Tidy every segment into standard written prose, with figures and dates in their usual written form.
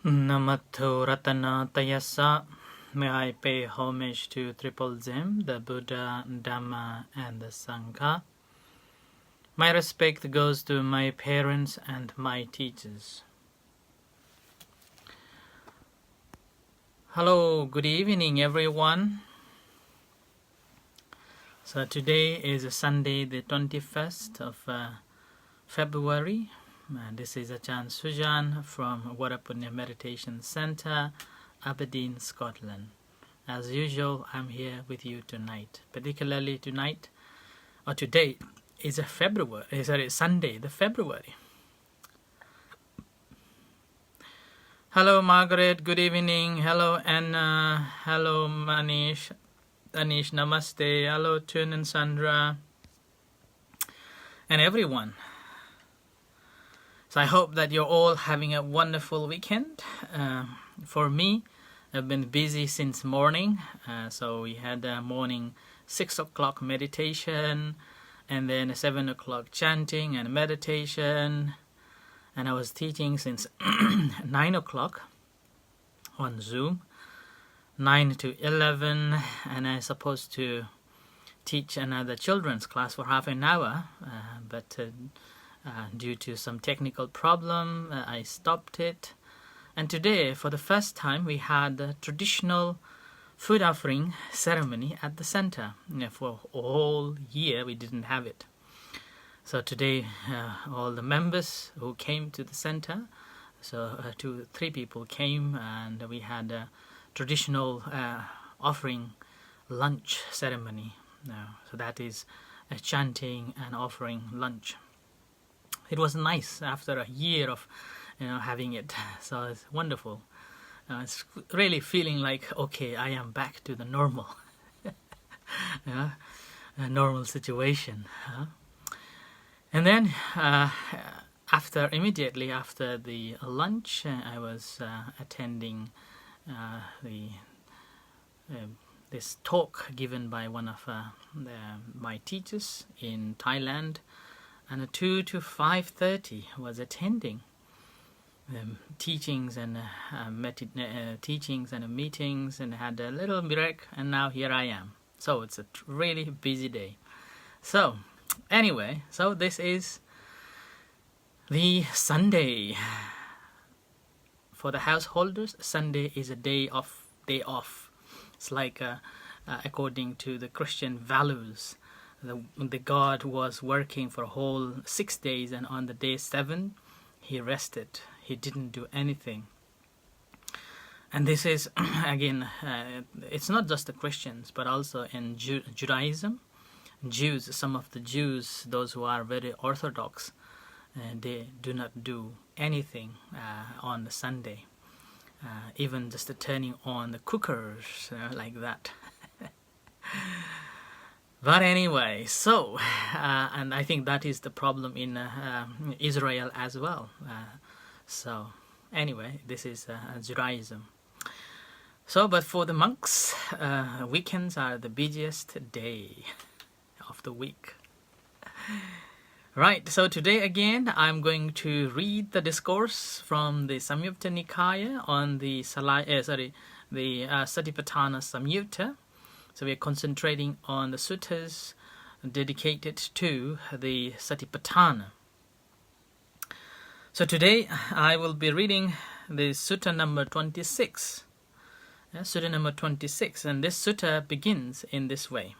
Namato Ratana Tayasa. May I pay homage to Triple Zim, the Buddha, Dhamma, and the Sangha. My respect goes to my parents and my teachers. Hello, good evening, everyone. So today is Sunday, the 21st of February. This is Ajahn Sujan from Warapunya Meditation Center, Aberdeen, Scotland. As usual, I'm here with you tonight. Particularly tonight, or today, is Sunday, the February. Hello, Margaret. Good evening. Hello, Anna. Hello, Manish. Anish, namaste. Hello, Tun and Sandra. And everyone. So I hope that you're all having a wonderful weekend. For me, I've been busy since morning. So we had a morning 6 o'clock meditation, and then a 7 o'clock chanting and meditation. And I was teaching since 9 o'clock on Zoom, 9 to 11, and I'm supposed to teach another children's class for half an hour, but due to some technical problem, I stopped it. And today, for the first time, we had a traditional food offering ceremony at the center. For a whole year, we didn't have it. So today, all the members who came to the center, so 2-3 people came, and we had a traditional offering lunch ceremony. So that is a chanting and offering lunch. It was nice after a year of having it, so it's wonderful. It's really feeling like, okay, I am back to the normal a normal situation. And then immediately after the lunch, I was attending this talk given by one of my teachers in Thailand. And 2 to 5:30 was attending teachings and meetings, and had a little break, and now here I am. So it's a really busy day. So anyway, so this is the Sunday. For the householders, Sunday is a day off. It's like according to the Christian values. The God was working for a whole 6 days, and on the day 7, he rested. He didn't do anything. And this is, again, it's not just the Christians, but also in Judaism. Jews, some of the Jews, those who are very orthodox, they do not do anything on the Sunday. Even just turning on the cookers, like that. But anyway, so, and I think that is the problem in Israel as well. So, anyway, this is Judaism. So, but for the monks, weekends are the busiest day of the week. Right, so today again, I'm going to read the discourse from the Samyutta Nikaya on the Satipatthana Samyutta. So we are concentrating on the suttas dedicated to the Satipatthana. So today I will be reading the sutta number 26. Sutta number 26, and this sutta begins in this way.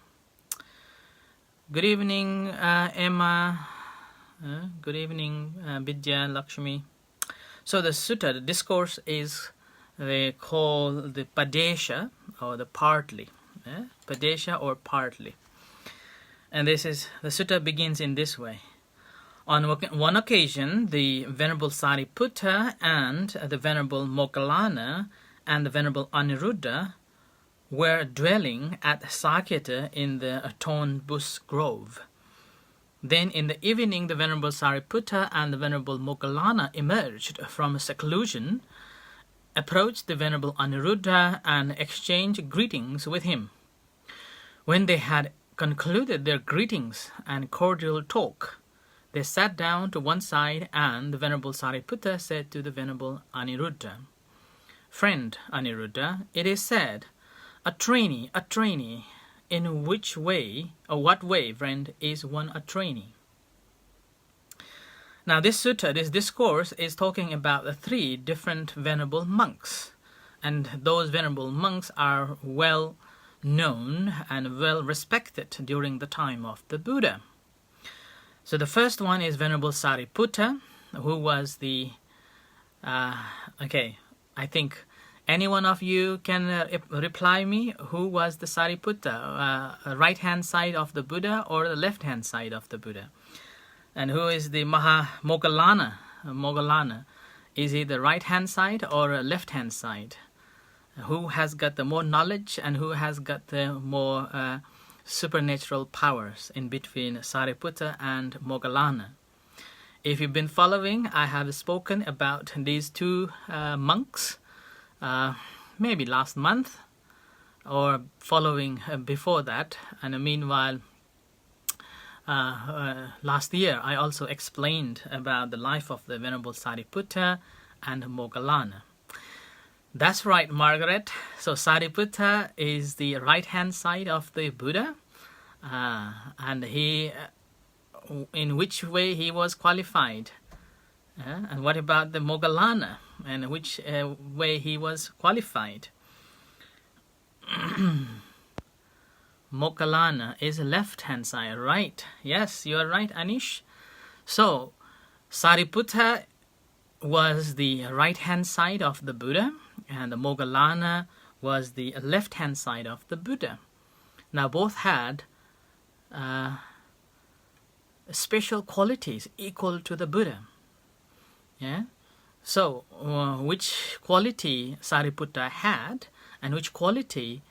Good evening, Emma. Good evening, Vidya, Lakshmi. So the sutta, the discourse is they call the Padesha, or the partly. Padesha or partly. And this is, the sutta begins in this way. On one occasion, the Venerable Sariputta and the Venerable Moggallana and the Venerable Anuruddha were dwelling at Sakyata in the thorn bush grove. Then in the evening, the Venerable Sariputta and the Venerable Moggallana emerged from seclusion, approached the Venerable Anuruddha and exchanged greetings with him. When they had concluded their greetings and cordial talk, they sat down to one side, and the Venerable Sariputta said to the Venerable Anuruddha, Friend Anuruddha, it is said, a trainee, in which way, or what way, friend, is one a trainee? Now this sutta, this discourse, is talking about the 3 different venerable monks. And those venerable monks are well known and well respected during the time of the Buddha. So the first one is Venerable Sariputta, who was the... I think any one of you can reply me, who was the Sariputta? Right-hand side of the Buddha or the left-hand side of the Buddha? And who is the Moggallana? Is he the right-hand side or a left-hand side? Who has got the more knowledge and who has got the more supernatural powers in between Sariputta and Moggallana? If you've been following, I have spoken about these 2 monks maybe last month or following before that. And meanwhile, last year I also explained about the life of the Venerable Sariputta and Moggallana. That's right, Margaret. So Sariputta is the right-hand side of the Buddha, and he, in which way he was qualified? And what about the Moggallana, and which way he was qualified? Moggallana is left-hand side, right? Yes, you are right, Anish. So Sariputta was the right-hand side of the Buddha, and the Moggallana was the left-hand side of the Buddha. Now both had special qualities equal to the Buddha. Yeah. So which quality Sariputta had, and which quality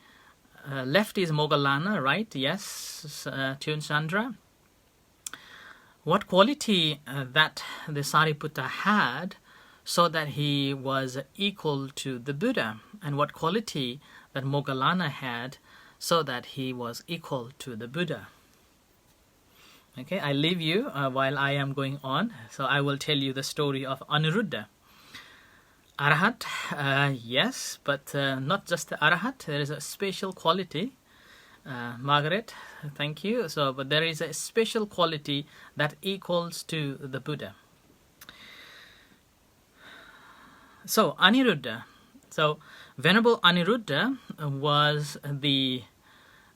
left is Moggallana, right? Yes, Tune Sandra. What quality that the Sariputta had so that he was equal to the Buddha, and what quality that Moggallana had so that he was equal to the Buddha? Okay, I leave you while I am going on. So I will tell you the story of Anuruddha. Arahat, yes, but not just the Arahat. There is a special quality. Margaret, thank you. So, but there is a special quality that equals to the Buddha. So, Anuruddha. So, Venerable Anuruddha was the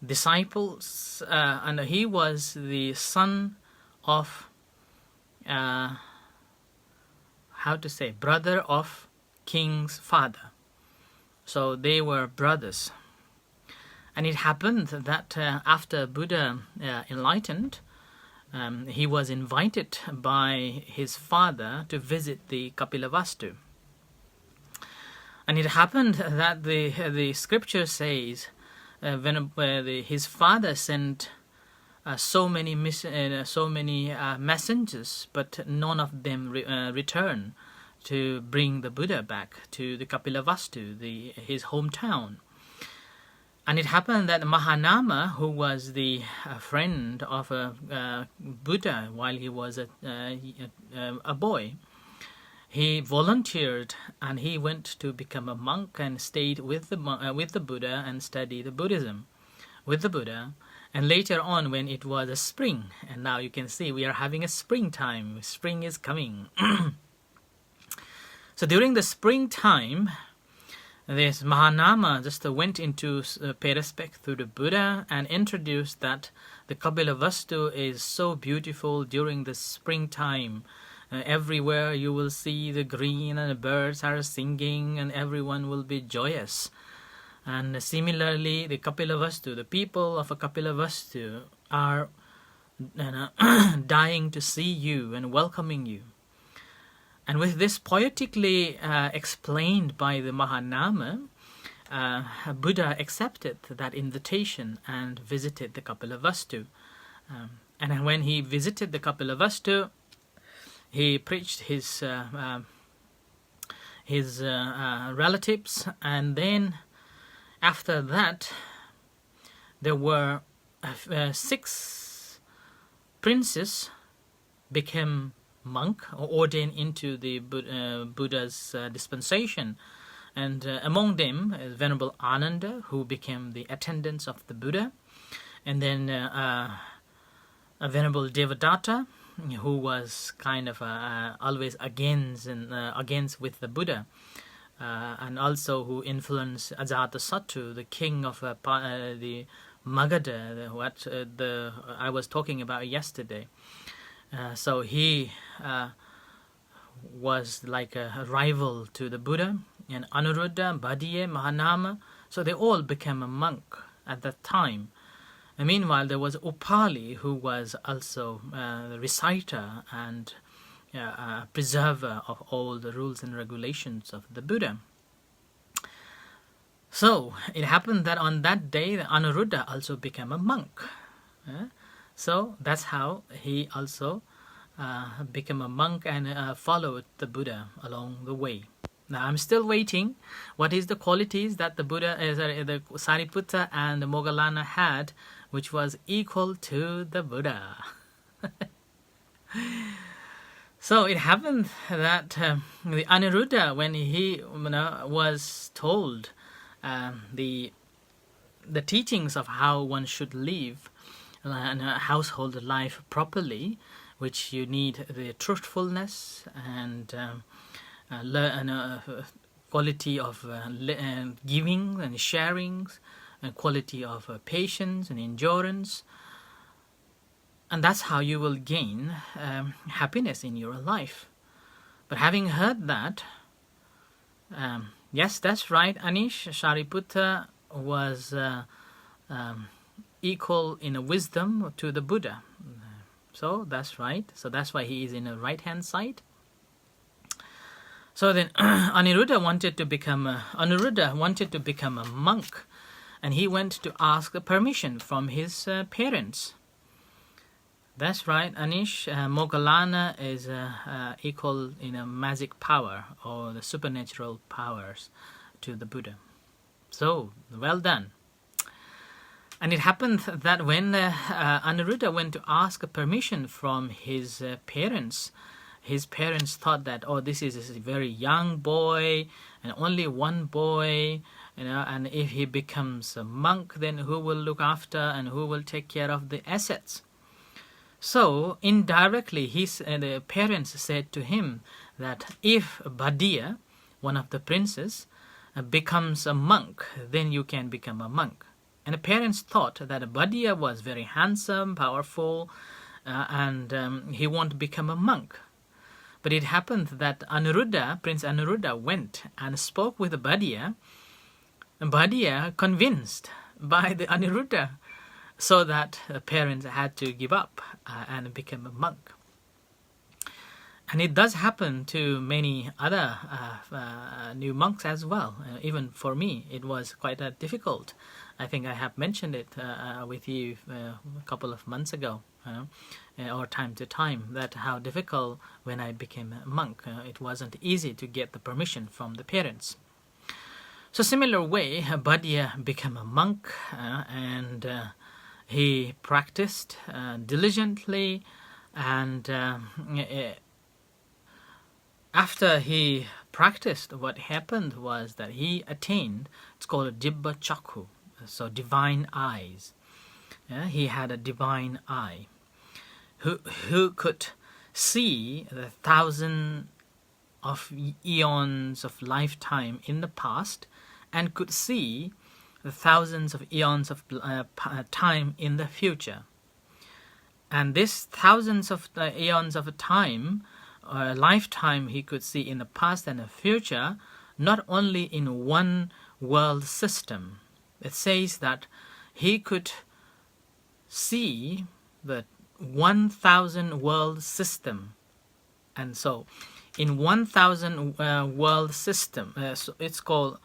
disciples, and he was the son of, brother of king's father. So they were brothers. And it happened that after Buddha enlightened, he was invited by his father to visit the Kapilavastu. And it happened that the scripture says his father sent so many messengers, but none of them returned to bring the Buddha back to the Kapilavastu, his hometown. And it happened that Mahanama, who was the friend of Buddha while he was a boy, he volunteered and he went to become a monk and stayed with the Buddha and studied Buddhism with the Buddha. And later on, when it was a spring, and now you can see we are having a springtime. Spring is coming. So during the springtime, this Mahanama just went into pay respect to the Buddha and introduced that the Kapilavastu is so beautiful during the springtime. Everywhere you will see the green and the birds are singing and everyone will be joyous. And similarly, the Kapilavastu, the people of Kapilavastu are dying to see you and welcoming you. And with this poetically explained by the Mahanama, Buddha accepted that invitation and visited the Kapilavastu. And when he visited the Kapilavastu, he preached his relatives, and then after that, there were 6 princes became monk or ordained into the Buddha's dispensation. And among them is Venerable Ananda, who became the attendants of the Buddha, and then a Venerable Devadatta, who was kind of always against with the Buddha, and also who influenced Ajatasattu, the king of the Magadha, I was talking about yesterday. So he was like a rival to the Buddha, and Anuruddha, Bhadiye, Mahanama, so they all became a monk at that time. And meanwhile, there was Upali, who was also the reciter and preserver of all the rules and regulations of the Buddha. So it happened that on that day, Anuruddha also became a monk. So that's how he also became a monk and followed the Buddha along the way. Now I'm still waiting. What is the qualities that the Buddha, the Sariputta and the Moggallana had, which was equal to the Buddha? So it happened that the Anuruddha, when he was told the teachings of how one should live a household life properly, which you need the truthfulness and quality of giving and sharing, and quality of patience and endurance, and that's how you will gain happiness in your life. But having heard that, yes, that's right, Anish, Sariputta was equal in a wisdom to the Buddha. So that's right. So that's why he is in the right-hand side. So then Anuruddha wanted to become a monk, and he went to ask permission from his parents. That's right, Anish. Moggallana is equal in a magic power or the supernatural powers to the Buddha. So, well done. And it happened that when Anuruddha went to ask permission from his parents thought that, oh, this is a very young boy and only one boy, and if he becomes a monk, then who will look after and who will take care of the assets? So indirectly, the parents said to him that if Bhadiya, one of the princes, becomes a monk, then you can become a monk. And the parents thought that Bhadiya was very handsome, powerful, and he won't become a monk. But it happened that Prince Anuruddha went and spoke with Bhadiya, and Bhadiya convinced by the Anuruddha, so that the parents had to give up and become a monk. And it does happen to many other new monks as well. Even for me, it was quite difficult. I think I have mentioned it with you a couple of months ago, or time to time, that how difficult when I became a monk. It wasn't easy to get the permission from the parents. So similar way, Bhadiya became a monk and he practiced diligently, and after he practiced, what happened was that he attained, it's called a Dibba Chakhu, so divine eyes. He had a divine eye who could see the 1,000 of eons of lifetime in the past and could see the thousands of eons of time in the future. And this thousands of eons of time, lifetime, he could see in the past and the future, not only in one world system. It says that he could see the 1,000 world system. And so in 1,000 world system, so it's called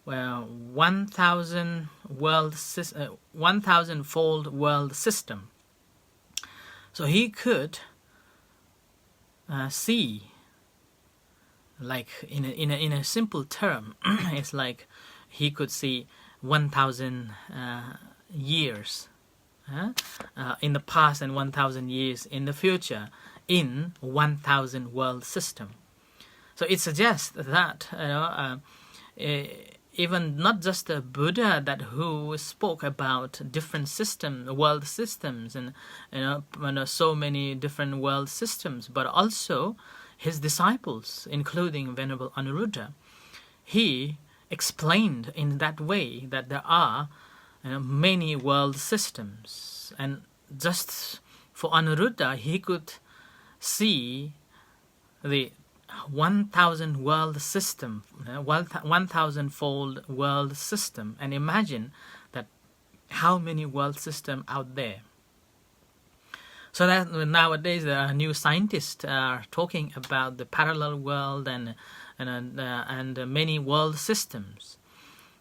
1,000 world 1,000-fold world system. So he could see, like in a simple term, it's like he could see 1,000 years in the past and 1,000 years in the future in 1,000 world system. So it suggests that even not just the Buddha that who spoke about different world systems, and so many different world systems, but also his disciples, including Venerable Anuruddha. He explained in that way that there are many world systems, and just for Anuruddha, he could see the 1,000 world system, 1,000-fold world system, and imagine that how many world systems out there. So that nowadays there are new scientists are talking about the parallel world and many world systems.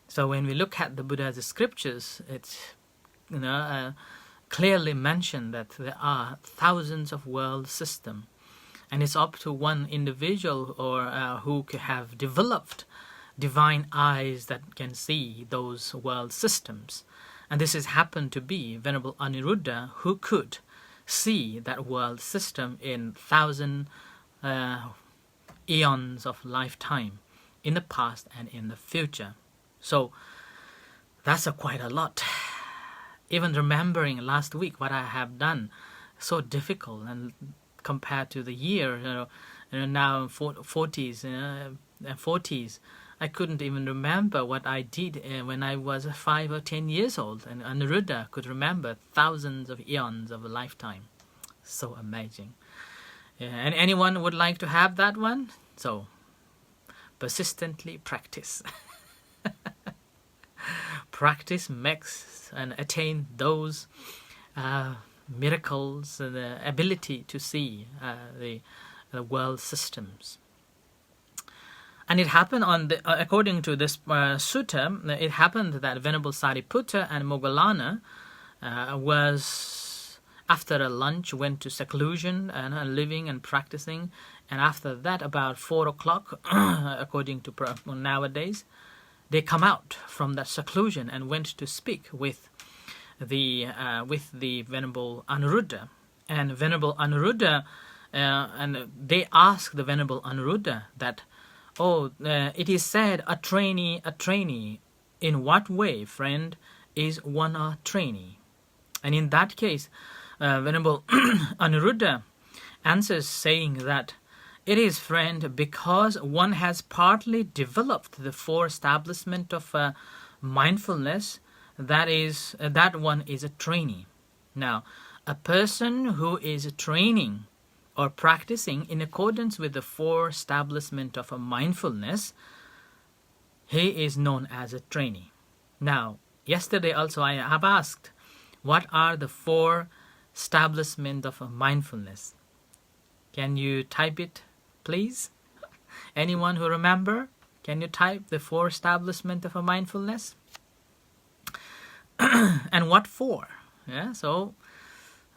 So when we look at the Buddha's scriptures, it's clearly mentioned that there are thousands of world systems. And it's up to one individual or who have developed divine eyes that can see those world systems. And this has happened to be Venerable Anuruddha, who could see that world system in 1,000 eons of lifetime, in the past and in the future. So that's quite a lot. Even remembering last week what I have done, so difficult, and compared to the year, now 40s, 40s, I couldn't even remember what I did when I was 5 or 10 years old, and Anuruddha could remember thousands of eons of a lifetime. So amazing. And anyone would like to have that one? So persistently practice. Practice makes and attain those miracles, the ability to see the world systems. And it happened according to this sutta, it happened that Venerable Sariputta and Moggallana was, after a lunch, went to seclusion and living and practicing. And after that, about 4 o'clock, according to nowadays, they come out from that seclusion and went to speak with the Venerable Anuruddha. And Venerable Anuruddha, and they asked the Venerable Anuruddha that, it is said, a trainee, in what way, friend, is one a trainee? And in that case, Venerable Anuruddha answers saying that it is, friend, because one has partly developed the 4 establishment of mindfulness, that one is a trainee. Now, a person who is training or practicing in accordance with the 4 establishment of a mindfulness, he is known as a trainee. Now, yesterday also I have asked, what are the 4 establishment of a mindfulness? Can you type it, please? Anyone who remember? Can you type the 4 establishment of a mindfulness? And what for? Yeah, so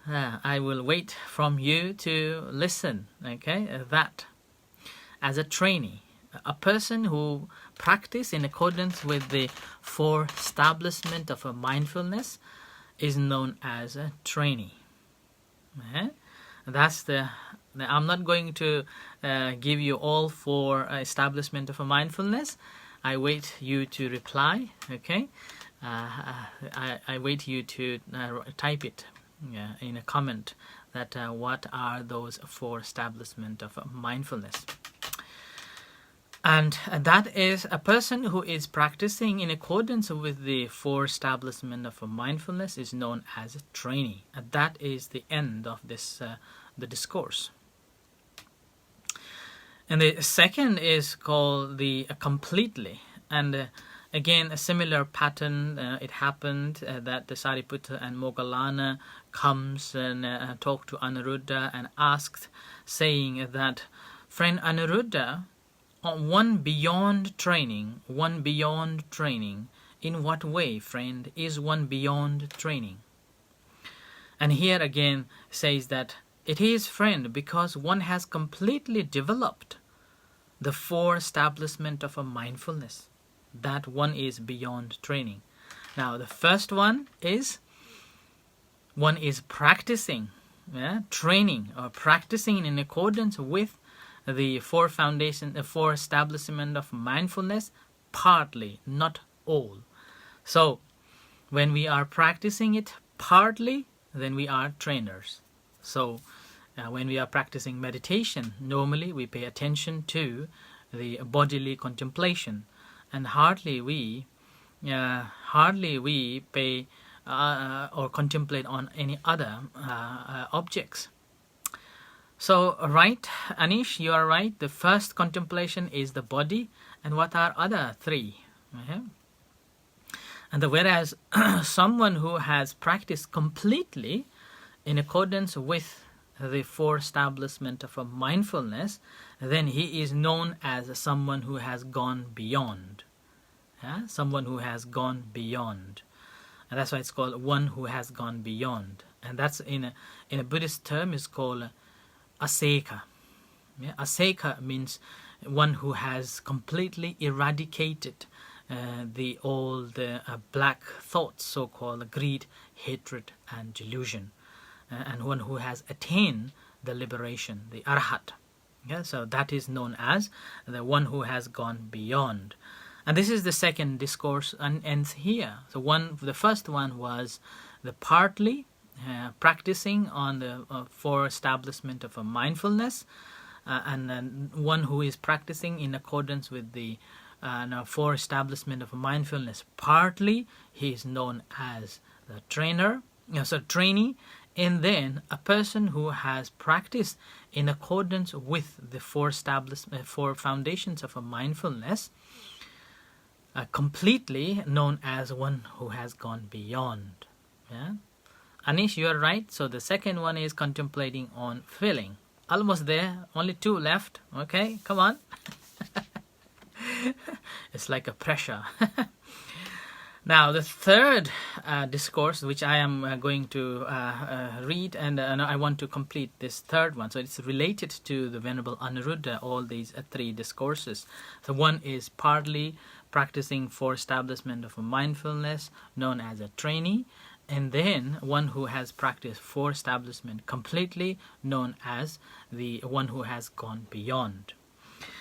I will wait from you to listen. Okay, that as a trainee, a person who practice in accordance with the 4 establishment of a mindfulness is known as a trainee. That's I'm not going to give you all 4 establishment of a mindfulness. I wait you to reply. Okay. I wait you to type it in a comment that what are those 4 establishment of mindfulness. And that is a person who is practicing in accordance with the 4 establishment of mindfulness is known as a trainee. And that is the end of this the discourse. And the second is called the completely. And again, a similar pattern, it happened that the Sariputta and Moggallana comes and talk to Anuruddha and asked, saying that, friend Anuruddha, one beyond training, in what way, friend, is one beyond training? And here again says that it is, friend, because one has completely developed the 4 establishment of a mindfulness. That one is beyond training. Now, the first one is practicing, training or practicing in accordance with the 4 establishment of mindfulness partly, not all. So when we are practicing it partly, then we are trainers. So when we are practicing meditation, normally we pay attention to the bodily contemplation, and hardly we pay or contemplate on any other objects. So, right, Anish, you are right. The first contemplation is the body, and what are other three? And whereas someone who has practiced completely in accordance with the four establishment of a mindfulness, then he is known as someone who has gone beyond. Someone who has gone beyond. And that's why it's called one who has gone beyond. And that's in a Buddhist term is called aseka. Aseka means one who has completely eradicated all the black thoughts, so-called greed, hatred, and delusion, and one who has attained the liberation, the arhat. So that is known as the one who has gone beyond. And this is the second discourse and ends here. So the first one was the partly practicing on the four establishment of a mindfulness, and then one who is practicing in accordance with the four establishment of mindfulness partly, he is known as the trainee. And then a person who has practiced in accordance with the four foundations of a mindfulness, completely known as one who has gone beyond. Anish, you are right. So the second one is contemplating on feeling. Almost there, only two left. Okay, come on. It's like a pressure. Now the third discourse, which I am going to read, and I want to complete this third one. So it's related to the Venerable Anuruddha, all these three discourses. So one is partly practicing for establishment of a mindfulness, known as a trainee, and then one who has practiced for establishment completely, known as the one who has gone beyond.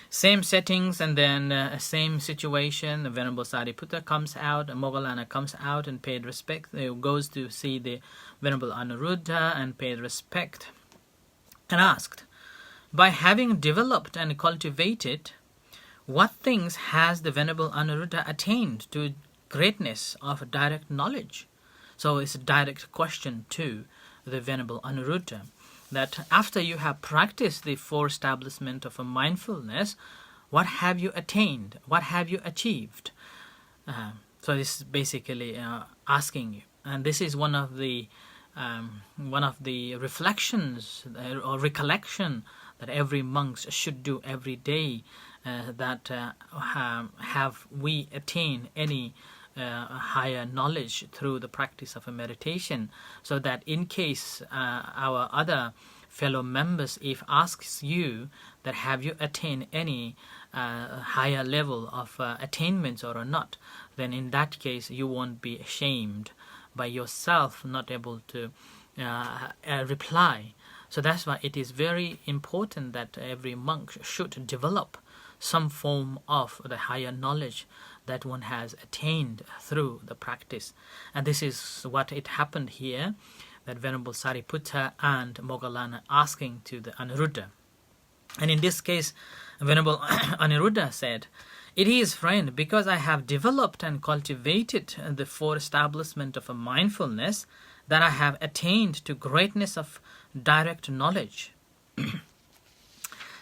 Same settings, and then same situation. The Venerable Sariputta comes out, Moggallana comes out and paid respect. He goes to see the Venerable Anuruddha and paid respect and asked, by having developed and cultivated, what things has the Venerable Anuruddha attained to greatness of direct knowledge? So it's a direct question to the Venerable Anuruddha, that after you have practiced the four establishment of a mindfulness, what have you attained? What have you achieved? So this is basically asking you, and this is one of the reflections or recollection that every monk should do every day. That have we attained any higher knowledge through the practice of a meditation, so that in case our other fellow members, if asks you that have you attained any higher level of attainments or not, then in that case you won't be ashamed by yourself not able to reply. So that's why it is very important that every monk should develop some form of the higher knowledge that one has attained through the practice. And this is what it happened here, that Venerable Sariputta and Moggallana asking to the Anuruddha. And in this case, Venerable Anuruddha said, it is, friend, because I have developed and cultivated the four establishment of a mindfulness that I have attained to greatness of direct knowledge.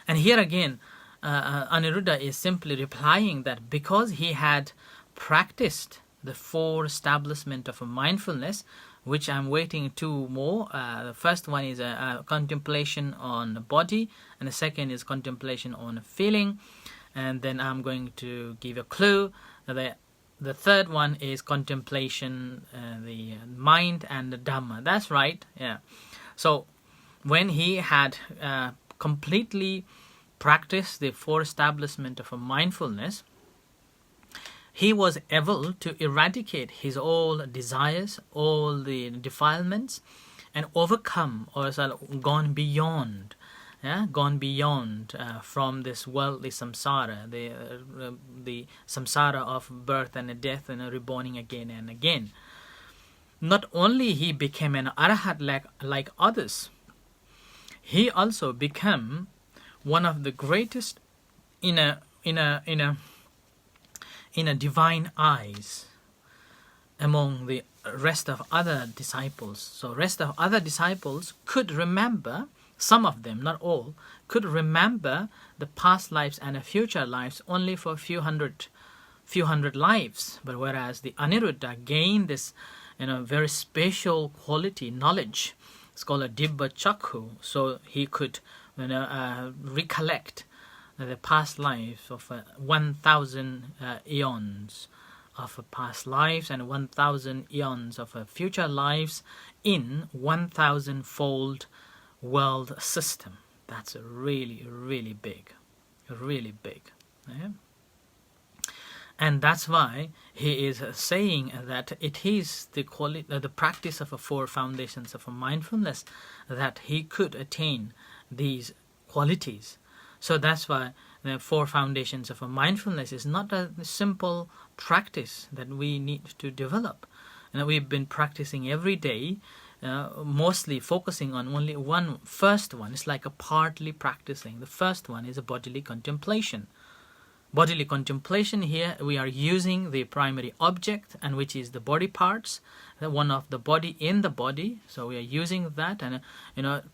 And here again, Anuruddha is simply replying that because he had practiced the four establishment of a mindfulness, which I'm waiting two more. The first one is a contemplation on the body, and the second is contemplation on feeling. And then I'm going to give a clue. The third one is contemplation, the mind and the Dhamma. That's right. Yeah. So when he had completely practice the four establishment of a mindfulness, he was able to eradicate his all desires, all the defilements, and overcome or gone beyond gone beyond from this worldly samsara, the samsara of birth and death and reborning again and again. Not only he became an arahat like others, he also became one of the greatest in a divine eyes among the rest of other disciples. So rest of other disciples could remember, some of them, not all, could remember the past lives and the future lives only for a few hundred lives. But whereas the Anuruddha gained this very special quality, knowledge, it's called a Dibba Chakhu, so he could recollect the past lives of 1,000 eons of past lives and 1,000 eons of future lives in 1,000-fold world system. That's really, really big, really big. Yeah? And that's why he is saying that it is the practice of the 4 foundations of mindfulness that he could attain these qualities. So that's why the 4 foundations of mindfulness is not a simple practice that we need to develop. We've been practicing every day, mostly focusing on only first one. It's like a partly practicing. The first one is a bodily contemplation. Bodily contemplation, here we are using the primary object, and which is the body parts, the one of the body in the body. So we are using that and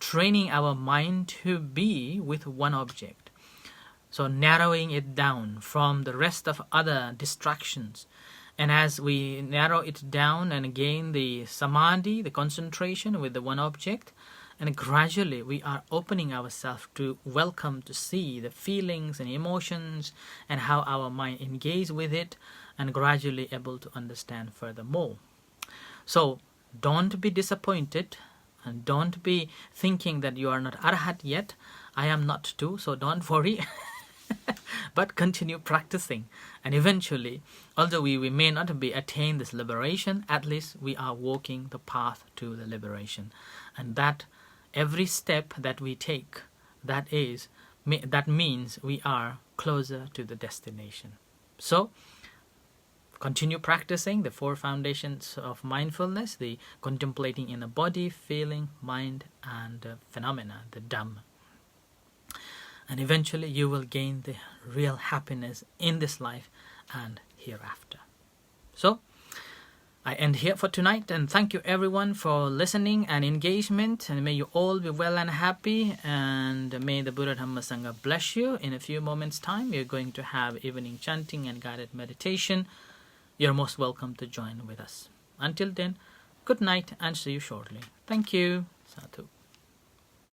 training our mind to be with one object. So narrowing it down from the rest of other distractions. And as we narrow it down and gain the samadhi, the concentration with the one object, and gradually we are opening ourselves to welcome, to see the feelings and emotions and how our mind engages with it, and gradually able to understand furthermore. So don't be disappointed and don't be thinking that you are not arahat yet. I am not too, so don't worry. But continue practicing, and eventually, although we may not be attain this liberation, at least we are walking the path to the liberation. And that every step that we take, that means we are closer to the destination. So continue practicing the 4 foundations of mindfulness, the contemplating in the body, feeling, mind, and phenomena, the Dhamma. And eventually you will gain the real happiness in this life and hereafter. So I end here for tonight, and thank you everyone for listening and engagement, and may you all be well and happy, and may the Buddha Dhamma Sangha bless you. In a few moments time we are going to have evening chanting and guided meditation. You're most welcome to join with us. Until then, good night and see you shortly. Thank you. Sadhu.